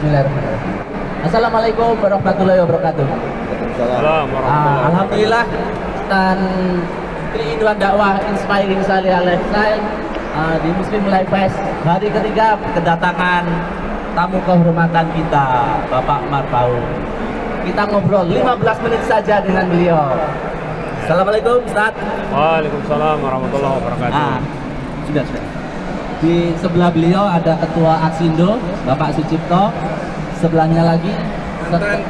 Bismillahirrahmanirrahim. Assalamualaikum warahmatullahi wabarakatuh. Alhamdulillah dan keindahan dakwah Inspiring Salih Lifestyle di Muslim Life Fest hari ketiga kedatangan tamu kehormatan kita Bapak Marpaung. Kita ngobrol 15 menit saja dengan beliau. Assalamualaikum Ustaz. Waalaikumsalam warahmatullahi wabarakatuh. Sudah. Di sebelah beliau ada Ketua Aksindo Bapak Sucipto. Sebelahnya lagi mantan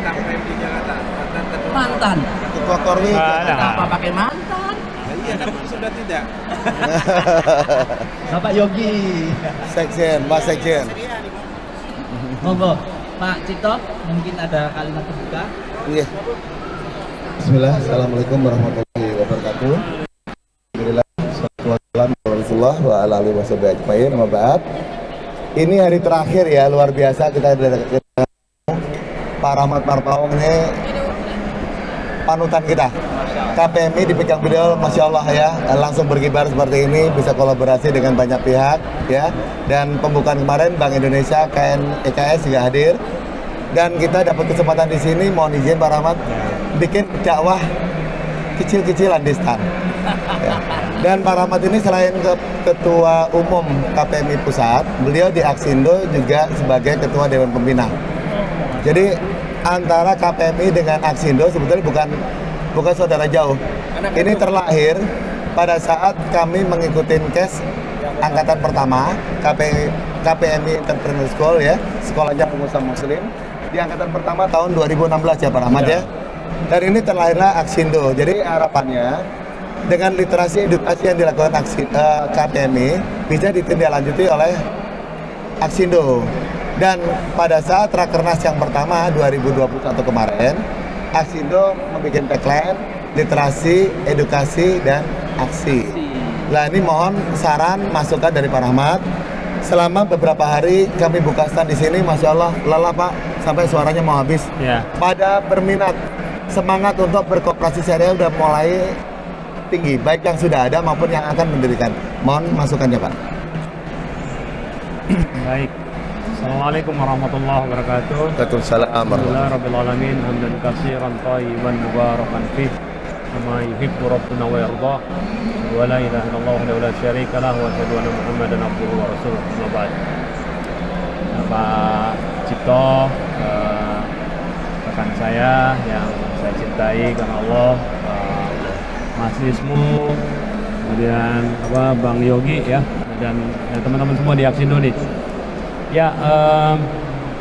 KPM di Jakarta, mantan Ketua Korwi. Kenapa pakai mantan? Iya, kan sudah tidak. Bapak Yogi. Sekjen, Pak Sekjen. Monggo Pak Cipto, mungkin ada kalimat terbuka. Iya. Bismillah, Assalamualaikum warahmatullahi wabarakatuh. Alhamdulillah, wassalamualaikum warahmatullahi wa ala alihi washabihi ajmain. Amma ba'd. Ini hari terakhir ya, luar biasa kita Pak Rahmat Marpaung ini panutan kita. KPMI dipegang beliau, Masya Allah ya, langsung berkibar seperti ini, bisa kolaborasi dengan banyak pihak ya. Dan pembukaan kemarin Bank Indonesia, EKS juga hadir. Dan kita dapat kesempatan di sini, mohon izin Pak Rahmat, bikin dakwah kecil-kecilan di stand. Ya. Dan Pak Rahmat ini selain Ketua Umum KPMI Pusat, beliau di Aksindo juga sebagai Ketua Dewan Pembina. Jadi antara KPMI dengan Aksindo sebetulnya bukan saudara jauh. Ini terlahir pada saat kami mengikuti KES angkatan pertama KPMI Entrepreneur School ya, sekolahnya pengusaha muslim di angkatan pertama tahun 2016 ya Pak Rahmat ya. Dan ini terlahirlah Aksindo. Jadi harapannya dengan literasi edukasi yang dilakukan KPMI bisa ditindaklanjuti oleh Aksindo. Dan pada saat Rakernas yang pertama 2021 kemarin, Aksindo membuat tagline literasi, edukasi, dan aksi. Nah ini mohon saran, masukan dari Pak Rahmat. Selama beberapa hari kami buka stand di sini, Masya Allah, lelah Pak, sampai suaranya mau habis. Ya. Pada berminat, semangat untuk berkooperasi syariah udah mulai tinggi, baik yang sudah ada maupun yang akan mendirikan. Mohon masukannya Pak. Baik. Assalamualaikum warahmatullahi wabarakatuh. Waalaikumsalam. Alhamdulillah rabbil alamin hamdan katsiran thayyiban mubarakan fih kama yuhibbu rabbuna wa yardah. Wa la ilaha illallah wahdahu la syarika lah wa asyhadu anna Muhammadan abduhu wa rasuluh. Amma ba'd. Pak Cipto, rekan saya yang saya cintai karena Allah, Mas Ismu, kemudian Bang Yogi ya, dan teman-teman semua di Aksindo nih. Ya,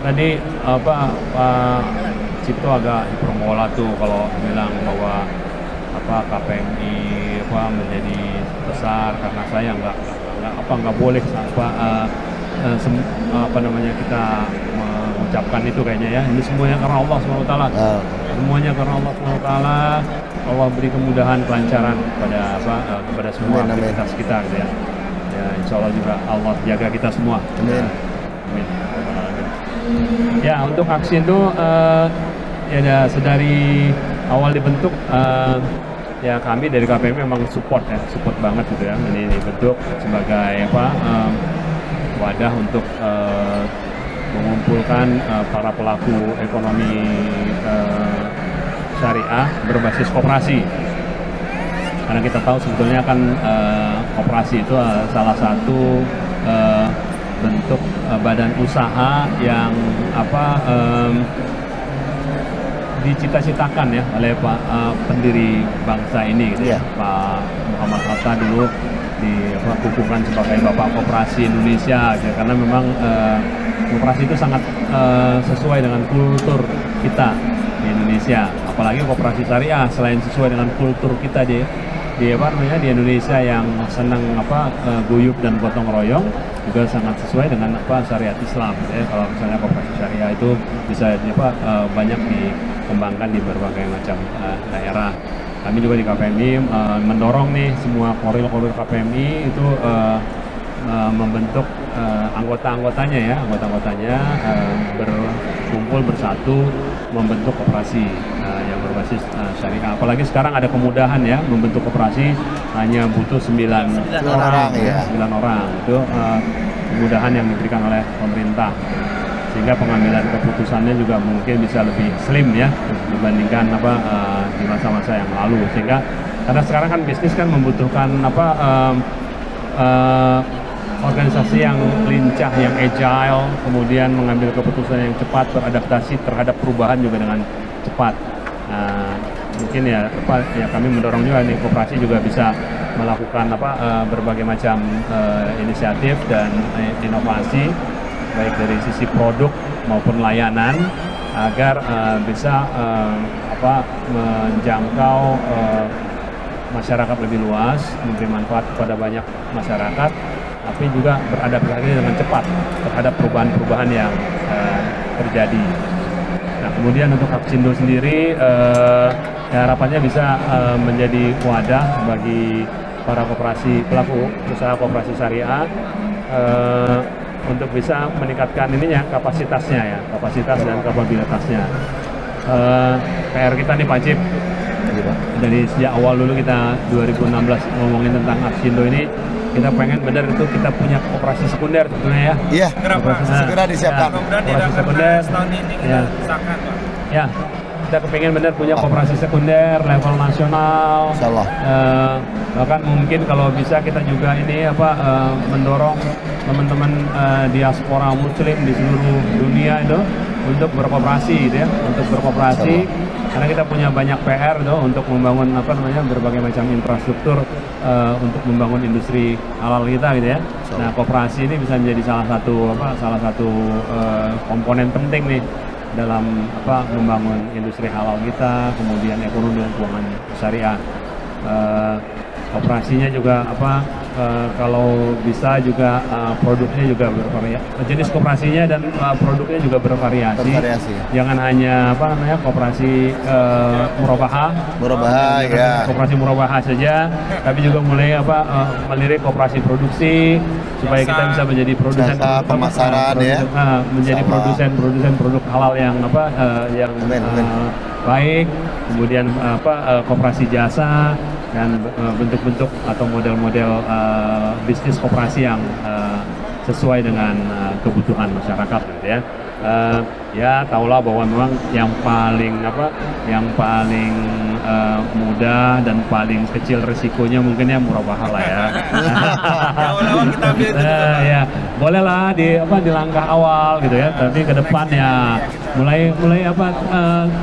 tadi Pak Cipto agak hiperbola tuh kalau bilang bahwa KPMI menjadi besar karena saya nggak boleh kita mengucapkan itu kayaknya ya. Ini semuanya karena Allah SWT. Semuanya karena Allah SWT. Allah beri kemudahan, kelancaran kepada semua aktivitas kita gitu ya. Ya, insya Allah juga Allah jaga kita semua. Amin. Amin. Ya, untuk Aksindo ya sedari awal dibentuk ya kami dari KPMI memang support banget gitu ya. Ini dibentuk sebagai wadah untuk mengumpulkan para pelaku ekonomi syariah berbasis koperasi. Karena kita tahu sebetulnya kan koperasi itu salah satu bentuk badan usaha yang dicita-citakan ya oleh Pak pendiri bangsa ini gitu ya. Pak Muhammad Hatta dulu dikukuhkan sebagai Bapak Koperasi Indonesia gitu. Karena memang koperasi itu sangat sesuai dengan kultur kita di Indonesia, apalagi koperasi syariah selain sesuai dengan kultur kita di Indonesia yang senang guyub dan gotong royong, juga sangat sesuai dengan syariat Islam ya. Kalau misalnya koperasi syariah itu bisa banyak dikembangkan di berbagai macam daerah. Kami juga di KPMI mendorong nih semua koril KPMI itu membentuk anggota-anggotanya berkumpul bersatu membentuk koperasi yang berbasis berbasis syariah. Apalagi sekarang ada kemudahan ya membentuk koperasi hanya butuh 9 orang, ya. 9 orang. Itu kemudahan yang diberikan oleh pemerintah. Sehingga pengambilan keputusannya juga mungkin bisa lebih slim ya dibandingkan di masa-masa yang lalu. Sehingga karena sekarang kan bisnis kan membutuhkan organisasi yang lincah, yang agile, kemudian mengambil keputusan yang cepat, beradaptasi terhadap perubahan juga dengan cepat. Mungkin ya kami mendorong juga nih koperasi juga bisa melakukan berbagai macam inisiatif dan inovasi baik dari sisi produk maupun layanan agar bisa menjangkau masyarakat lebih luas, memberi manfaat kepada banyak masyarakat, tapi juga beradaptasi dengan cepat terhadap perubahan-perubahan yang terjadi. Nah, kemudian untuk Aksindo sendiri harapannya bisa menjadi wadah bagi para pelaku usaha koperasi syariah untuk bisa meningkatkan kapasitas dan kapabilitasnya. PR kita nih Pak Cip, dari sejak awal dulu kita 2016 ngomongin tentang Aksindo ini, kita pengen benar itu kita punya koperasi sekunder sebetulnya ya. Iya, segera disiapkan. Koperasi sekunder. Tahun ini kita usahakan, Pak. Ya, kita kepengen benar punya koperasi sekunder level nasional. Insyaallah. Bahkan mungkin kalau bisa kita juga mendorong teman-teman diaspora muslim di seluruh dunia itu untuk berkooperasi gitu ya, karena kita punya banyak PR itu untuk membangun berbagai macam infrastruktur untuk membangun industri halal kita gitu ya. Nah, koperasi ini bisa menjadi salah satu komponen penting nih dalam membangun industri halal kita, kemudian ekonomi dan keuangan syariah. Operasinya juga kalau bisa juga produknya juga bervariasi, jenis koperasinya dan produknya juga bervariasi. Jangan hanya koperasi murabahah ya. Koperasi murabahah saja, tapi juga mulai melirik koperasi produksi supaya kita bisa menjadi produsen pemasaran menjadi produsen produk halal yang baik, kemudian koperasi jasa dan bentuk-bentuk atau model-model bisnis koperasi yang sesuai dengan kebutuhan masyarakat gitu ya. Ya tahulah bahwa memang yang paling mudah dan paling kecil resikonya mungkin ya murabahah lah ya. Awal-awal kita ambil itu. Ya, bolehlah di langkah awal gitu ya. Tapi ke depan ya mulai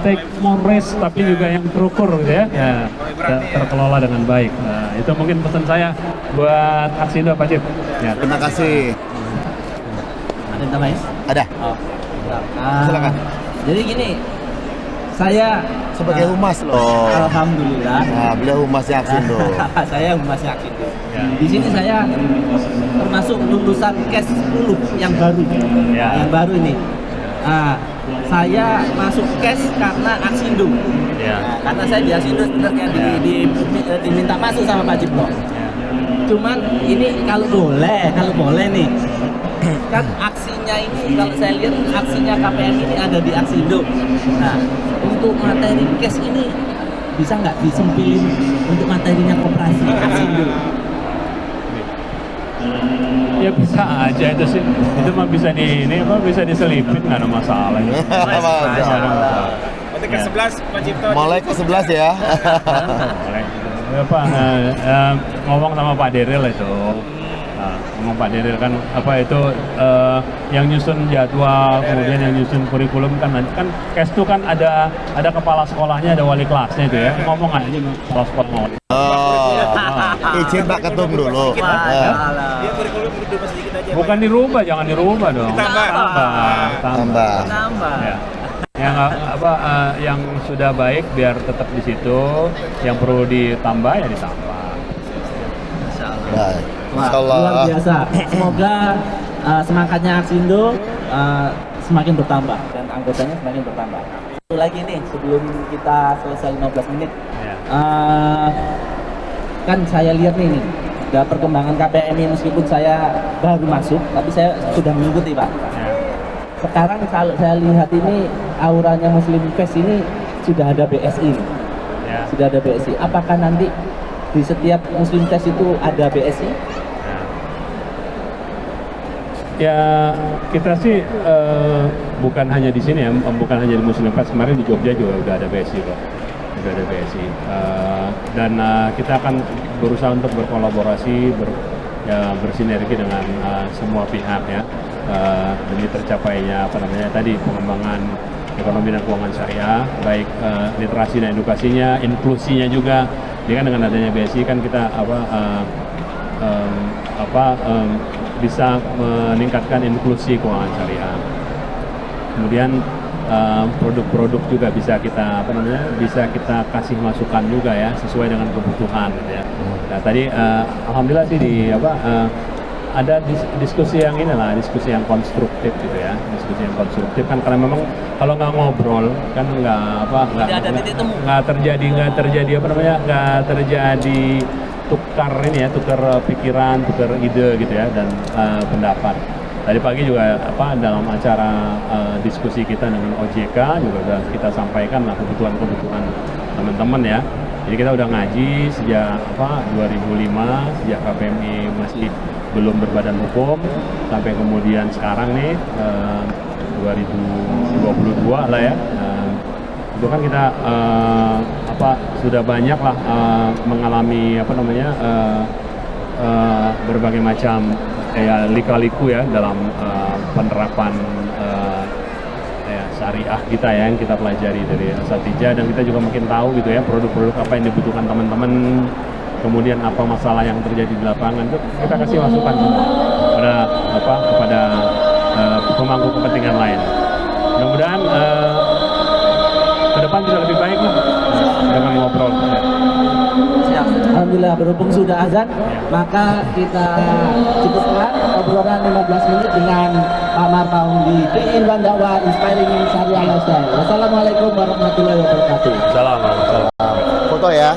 take more risk tapi juga yang terukur gitu ya. Terkelola dengan baik. Itu mungkin pesan saya buat Aksindo Pak Cip. Ya. Terima kasih. Ada yang tambahin? Ada. Oh. Silakan. Jadi gini, saya Sebagai humas loh. Alhamdulillah. Nah, beliau humasnya Aksindo. Saya humasnya Aksindo. Di sini saya termasuk lulusan KES 10 yang baru. Ya. Yang baru ini. Saya masuk KES karena Aksindo. Ya. Karena saya di Aksindo sebenarnya diminta masuk sama Pak Cipto. Cuman ini kalau boleh nih, kan aksinya ini kalau saya lihat aksinya KPM ini ada di Aksindo. Nah, untuk materi cash ini bisa nggak disempilin untuk materinya koperasi Aksindo? Ya bisa aja itu sih, itu mah bisa bisa diselipin, nggak ada masalah. Nanti ke 11 Pak Cipto. Mulai ke 11 ya. Boleh. Ngomong sama Pak Deril itu. Ngomong Pak Deril kan yang nyusun jadwal, kemudian yang nyusun kurikulum kan KES itu kan ada kepala sekolahnya, ada wali kelasnya itu ya. Ngomong aja kepala sekolah. Izin Pak Ketum dulu. Dia kurikulum berubah sedikit aja. Bukan dirubah, jangan dirubah dong. Tambah. Ya. Yang sudah baik biar tetap di situ, yang perlu ditambah ya ditambah. Baik. Luar biasa. Semoga semangatnya Aksindo semakin bertambah dan anggotanya semakin bertambah. Satu lagi nih sebelum kita selesai 15 menit. Ya. Kan saya lihat nih ada perkembangan KPM ini meskipun saya baru masuk, tapi saya sudah mengikuti Pak. Ya. Sekarang kalau saya lihat ini auranya Muslim Fest ini sudah ada BSI. Ya. Sudah ada BSI. Apakah nanti di setiap Muslim Fest itu ada BSI? Ya, kita sih bukan hanya di sini ya, bukan hanya di Muslim Fest, kemarin di Jogja juga udah ada BSI kok. Udah ada BSI. Dan kita akan berusaha untuk berkolaborasi, bersinergi dengan semua pihak ya, demi tercapainya tadi pengembangan ekonomi dan keuangan syariah, baik literasi dan edukasinya, inklusinya juga. Jadi kan dengan adanya BSI kan kita bisa meningkatkan inklusi keuangan syariah. Kemudian produk-produk juga bisa kita bisa kita kasih masukan juga ya, sesuai dengan kebutuhan gitu ya. Nah, tadi alhamdulillah sih ada diskusi yang diskusi yang konstruktif gitu ya, diskusi yang konstruktif kan, karena memang kalau nggak ngobrol kan nggak terjadi tukar pikiran, tukar ide gitu ya, dan pendapat. Tadi pagi juga dalam acara diskusi kita dengan OJK juga sudah kita sampaikan lah kebutuhan teman-teman ya. Jadi kita udah ngaji sejak 2005, sejak KPMI masih belum berbadan hukum, sampai kemudian sekarang nih 2022 lah ya. Itu kan kita sudah banyak lah mengalami berbagai macam lika-liku ya dalam penerapan syariah kita ya, yang kita pelajari dari Asatidjah, dan kita juga makin tahu gitu ya produk-produk apa yang dibutuhkan teman-teman, kemudian apa masalah yang terjadi di lapangan, itu kita kasih masukan kepada pemangku kepentingan lain. Mudah-mudahan ke depan bisa lebih baik lah dengan ngobrol. Alhamdulillah, berhubung sudah azan, maka kita cukupkan obrolan 15 menit dengan Pak Marpaung di Tri-in-1 Dakwah Inspiring Syariah Lifestyle. Wassalamualaikum warahmatullahi wabarakatuh. Assalamualaikum. Foto ya.